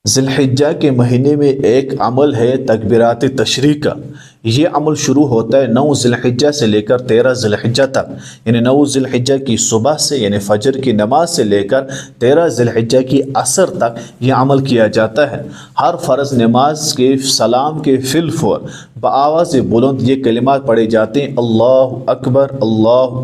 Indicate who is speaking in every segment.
Speaker 1: ज़िलहिज्जा के महीने में एक अमल है तकबीरात तशरीक़ का। ये अमल शुरू होता है 9 ज़िलहिज्जा से लेकर 13 ज़िलहिज्जा तक, यानी 9 ज़िलहिज्जा की सुबह से यानी फ़जर की नमाज से लेकर 13 ज़िलहिज्जा की असर तक ये अमल किया जाता है। हर फ़र्ज़ नमाज के सलाम के फ़िलफ़ौर बआवाज़ बुलंद ये कलिमात पढ़े जाते हैं, अल्लाहु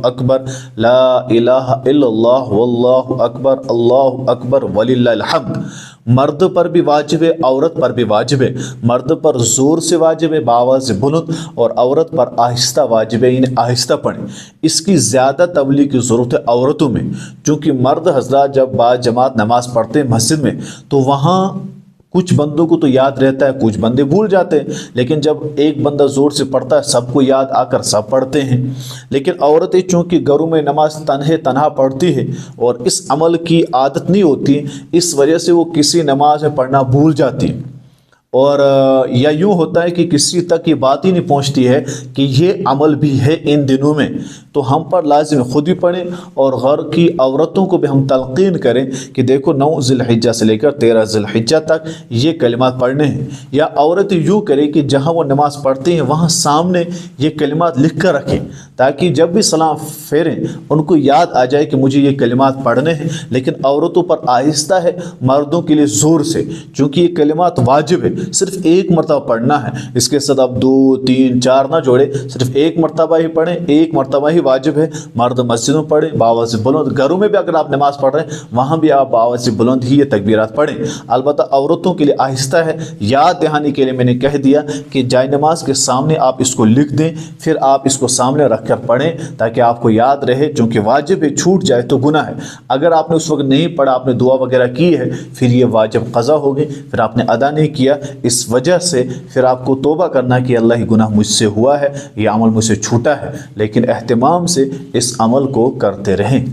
Speaker 1: अकबर, ला इलाहा इल्लल्लाह वल्लाहु अकबर वलिल्लाहिल हम्द। मर्द पर भी वाजिब है, औरत पर भी वाजिब है। मर्द पर ज़ोर से वाजिब है बाआवाज़ बुलंद, और औरत पर आहिस्ता वाजिब है, यानी आहिस्ता पढ़ें। इसकी ज़्यादा तबलीग की ज़रूरत है औरतों में, क्योंकि मर्द हज़रात जब बाजमात नमाज़ पढ़ते हैं मस्जिद में तो वहाँ कुछ बंदों को तो याद रहता है, कुछ बंदे भूल जाते हैं, लेकिन जब एक बंदा ज़ोर से पढ़ता है सबको याद आकर सब पढ़ते हैं। लेकिन औरतें चूँकि घरों में नमाज तन्हा पढ़ती है और इस अमल की आदत नहीं होती, इस वजह से वो किसी नमाज में पढ़ना भूल जाती है, और या यूँ होता है कि किसी तक ये बात ही नहीं पहुंचती है कि ये अमल भी है इन दिनों में। तो हम पर लाजिम खुद भी पढ़ें और घर की औरतों को भी हम तलकीन करें कि देखो 9 ज़िलहिज्जा से लेकर 13 ज़िलहिज्जा तक ये कलिमात पढ़ने हैं। या औरत यूँ करें कि जहाँ वो नमाज़ पढ़ती हैं वहाँ सामने ये कलिमात लिख कर रखें, ताकि जब भी सलाम फेरें उनको याद आ जाए कि मुझे ये कलिमात पढ़ने हैं। लेकिन औरतों पर आहिस्ता है, मर्दों के लिए ज़ोर से, क्योंकि ये कलिमात वाजिब है, सिर्फ एक मरतबा पढ़ना है। इसके साथ आप 2, 3, 4 ना जोड़े, सिर्फ एक मरतबा ही पढ़ें, एक मरतबा ही वाजिब है। मर्द मस्जिदों में पढ़ें बाआवाज़ बुलंद, घरों में भी अगर आप नमाज़ पढ़ रहे हैं वहाँ भी आप बाआवाज़ बुलंद ही ये तकबीरात पढ़ें। अलबत्ता औरतों के लिए आहिस्ता है। याद दहानी के लिए मैंने कह दिया कि जाए नमाज के सामने आप इसको लिख दें, फिर आप इसको सामने रख कर पढ़ें ताकि आपको याद रहे, क्योंकि वाजिब है, छूट जाए तो गुनाह है। अगर आपने उस वक्त नहीं पढ़ा, आपने दुआ वगैरह की है, फिर ये वाजिब क़ज़ा होगी, फिर आपने अदा नहीं किया। इस वजह से फिर आपको तौबा करना कि अल्लाह, ये गुनाह मुझसे हुआ है, ये अमल मुझसे छूटा है। लेकिन एहतिमाम से इस अमल को करते रहें।